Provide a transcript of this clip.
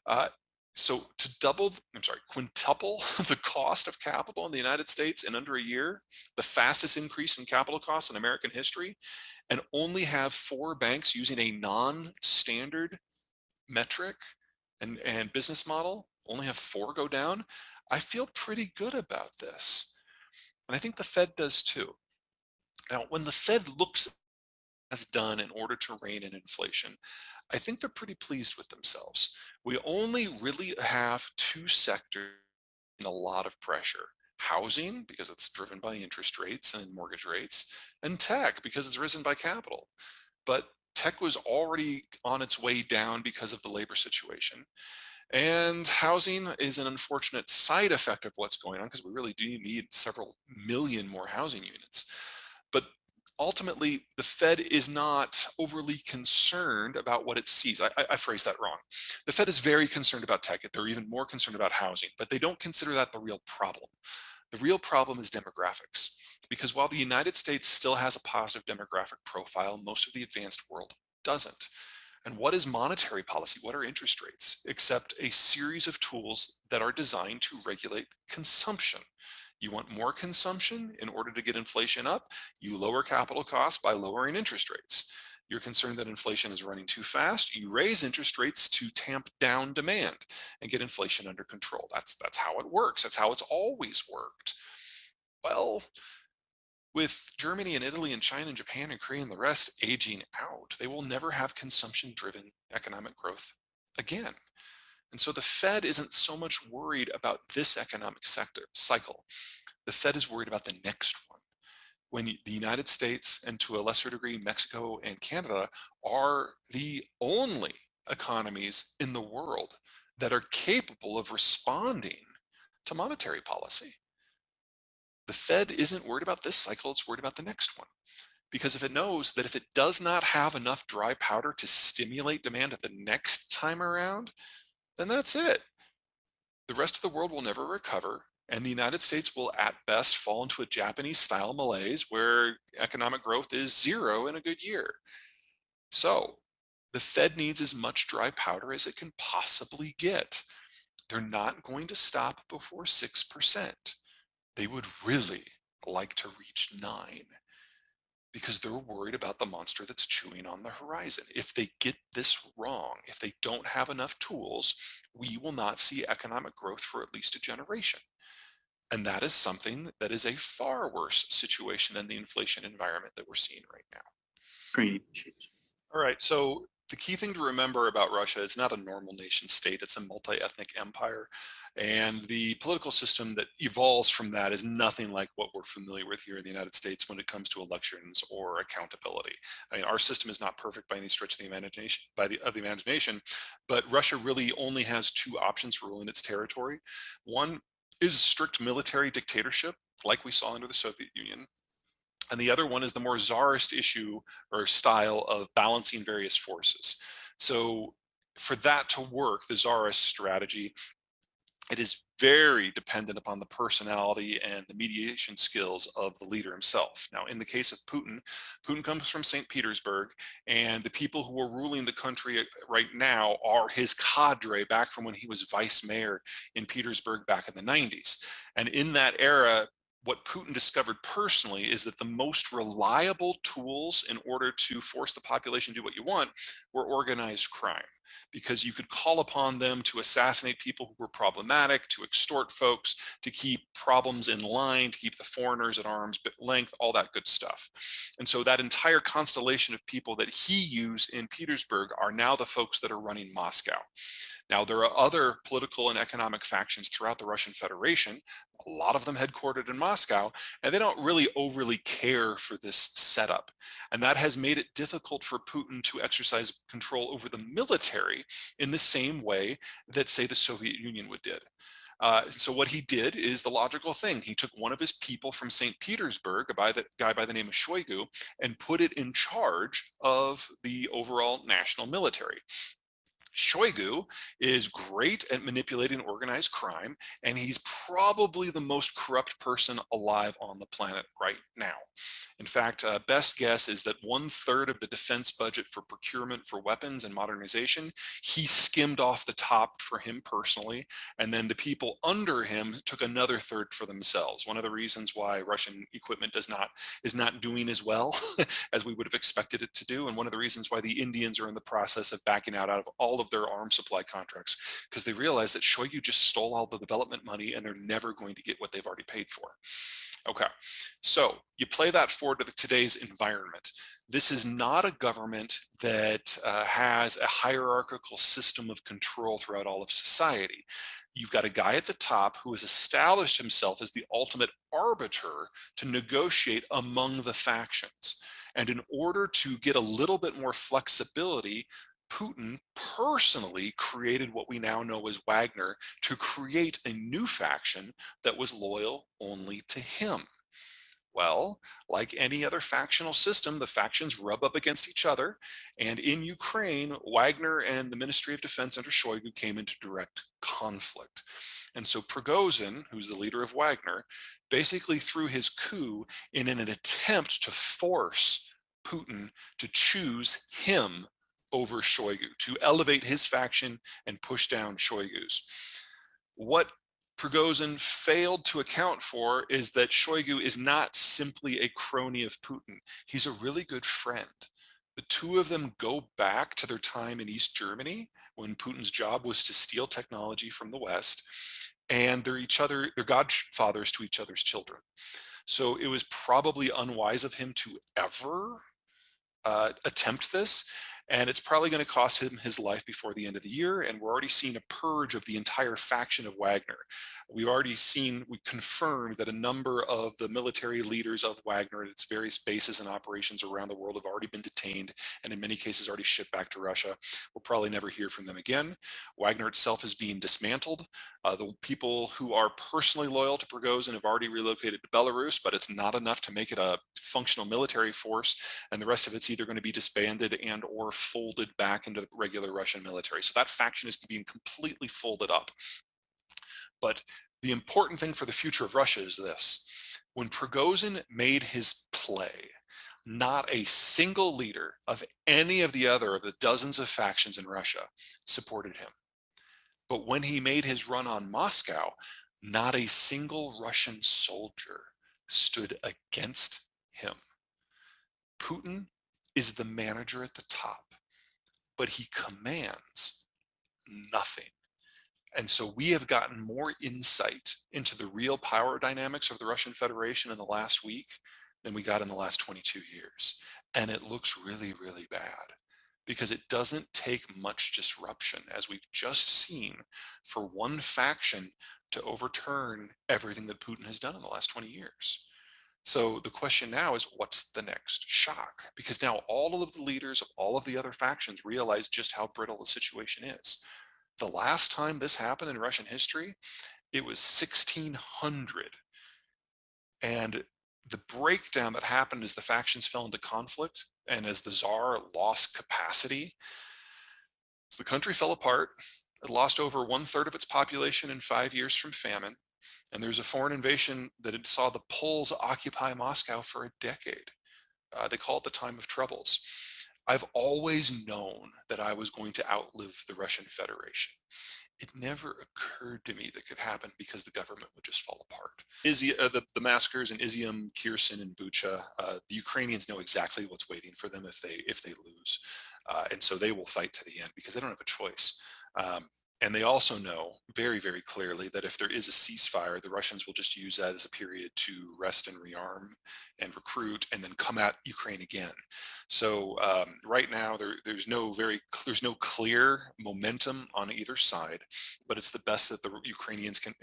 Uh, so quintuple the cost of capital in the United States in under a year, the fastest increase in capital costs in American history, and only have 4 banks using a non-standard metric and business model, only have 4 go down. I feel pretty good about this. And I think the Fed does too. Now, when the Fed looks has done in order to rein in inflation, I think they're pretty pleased with themselves. We only really have 2 sectors in a lot of pressure. Housing, because it's driven by interest rates and mortgage rates, and tech, because it's risen by capital. But tech was already on its way down because of the labor situation. And housing is an unfortunate side effect of what's going on, because we really do need several million more housing units. But ultimately, the Fed is not overly concerned about what it sees. I phrased that wrong. The Fed is very concerned about tech. They're even more concerned about housing, but they don't consider that the real problem. The real problem is demographics, because while the United States still has a positive demographic profile, most of the advanced world doesn't. And what is monetary policy? What are interest rates? Except a series of tools that are designed to regulate consumption. You want more consumption in order to get inflation up, you lower capital costs by lowering interest rates. You're concerned that inflation is running too fast, you raise interest rates to tamp down demand and get inflation under control. That's how it works. That's how it's always worked. Well, with Germany and Italy and China and Japan and Korea and the rest aging out, they will never have consumption-driven economic growth again. And so the Fed isn't so much worried about this economic cycle. The Fed is worried about the next one. When the United States, and to a lesser degree Mexico and Canada, are the only economies in the world that are capable of responding to monetary policy. The Fed isn't worried about this cycle, it's worried about the next one. Because if it knows that if it does not have enough dry powder to stimulate demand at the next time around, then that's it. The rest of the world will never recover, and the United States will at best fall into a Japanese-style malaise where economic growth is 0 in a good year. So the Fed needs as much dry powder as it can possibly get. They're not going to stop before 6%. They would really like to reach 9, because they're worried about the monster that's chewing on the horizon. If they get this wrong, if they don't have enough tools, we will not see economic growth for at least a generation. And that is something that is a far worse situation than the inflation environment that we're seeing right now. Training issues. All right, so the key thing to remember about Russia, it's not a normal nation state, it's a multi-ethnic empire. And the political system that evolves from that is nothing like what we're familiar with here in the United States when it comes to elections or accountability. I mean, our system is not perfect by any stretch of the imagination, but Russia really only has 2 options for ruling its territory. One is strict military dictatorship, like we saw under the Soviet Union. And the other one is the more czarist issue or style of balancing various forces. So for that to work, the czarist strategy, it is very dependent upon the personality and the mediation skills of the leader himself. Now, in the case of Putin, Putin comes from St. Petersburg, and the people who are ruling the country right now are his cadre back from when he was vice mayor in Petersburg back in the 90s. And in that era, what Putin discovered personally is that the most reliable tools in order to force the population to do what you want were organized crime, because you could call upon them to assassinate people who were problematic, to extort folks, to keep problems in line, to keep the foreigners at arm's length, all that good stuff. And so that entire constellation of people that he used in Petersburg are now the folks that are running Moscow. Now, there are other political and economic factions throughout the Russian Federation, a lot of them headquartered in Moscow, and they don't really overly care for this setup. And that has made it difficult for Putin to exercise control over the military in the same way that, say, the Soviet Union did. So what he did is the logical thing. He took one of his people from St. Petersburg, a guy by the name of Shoigu, and put it in charge of the overall national military. Shoigu is great at manipulating organized crime, and he's probably the most corrupt person alive on the planet right now. In fact, best guess is that 1/3 of the defense budget for procurement for weapons and modernization, he skimmed off the top for him personally, and then the people under him took another third for themselves. One of the reasons why Russian equipment is not doing as well as we would have expected it to do, and one of the reasons why the Indians are in the process of backing out of all of their arms supply contracts, because they realize that Shoigu just stole all the development money and they're never going to get what they've already paid for. Okay, so you play that forward to today's environment. This is not a government that has a hierarchical system of control throughout all of society. You've got a guy at the top who has established himself as the ultimate arbiter to negotiate among the factions. And in order to get a little bit more flexibility, Putin personally created what we now know as Wagner to create a new faction that was loyal only to him. Well, like any other factional system, the factions rub up against each other. And in Ukraine, Wagner and the Ministry of Defense under Shoigu came into direct conflict. And so Prigozhin, who's the leader of Wagner, basically threw his coup in an attempt to force Putin to choose him over Shoigu, to elevate his faction and push down Shoigu's. What Prigozhin failed to account for is that Shoigu is not simply a crony of Putin. He's a really good friend. The two of them go back to their time in East Germany when Putin's job was to steal technology from the West, and they're godfathers to each other's children. So it was probably unwise of him to ever attempt this, and it's probably going to cost him his life before the end of the year. And we're already seeing a purge of the entire faction of Wagner. We confirmed that a number of the military leaders of Wagner at its various bases and operations around the world have already been detained, and in many cases already shipped back to Russia. We'll probably never hear from them again. Wagner itself is being dismantled. The people who are personally loyal to Prigozhin have already relocated to Belarus, but it's not enough to make it a functional military force, and the rest of it's either going to be disbanded and or folded back into the regular Russian military. So that faction is being completely folded up. But the important thing for the future of Russia is this. When Prigozhin made his play, not a single leader of any of the dozens of factions in Russia supported him. But when he made his run on Moscow, not a single Russian soldier stood against him. Putin is the manager at the top, but he commands nothing. And so we have gotten more insight into the real power dynamics of the Russian Federation in the last week than we got in the last 22 years. And it looks really, really bad because it doesn't take much disruption, as we've just seen, for one faction to overturn everything that Putin has done in the last 20 years. So the question now is, what's the next shock? Because now all of the leaders of all of the other factions realize just how brittle the situation is. The last time this happened in Russian history, it was 1600. And the breakdown that happened as the factions fell into conflict and as the Tsar lost capacity, as the country fell apart, it lost over 1/3 of its population in 5 years from famine. And there's a foreign invasion that it saw the Poles occupy Moscow for a decade. They call it the time of troubles. I've always known that I was going to outlive the Russian Federation. It never occurred to me that could happen because the government would just fall apart. The massacres in Izium, Kherson, and Bucha, the Ukrainians know exactly what's waiting for them if they lose. And so they will fight to the end because they don't have a choice. And they also know very, very clearly that if there is a ceasefire, the Russians will just use that as a period to rest and rearm and recruit and then come at Ukraine again. So right now, there's no clear momentum on either side, but it's the best that the Ukrainians can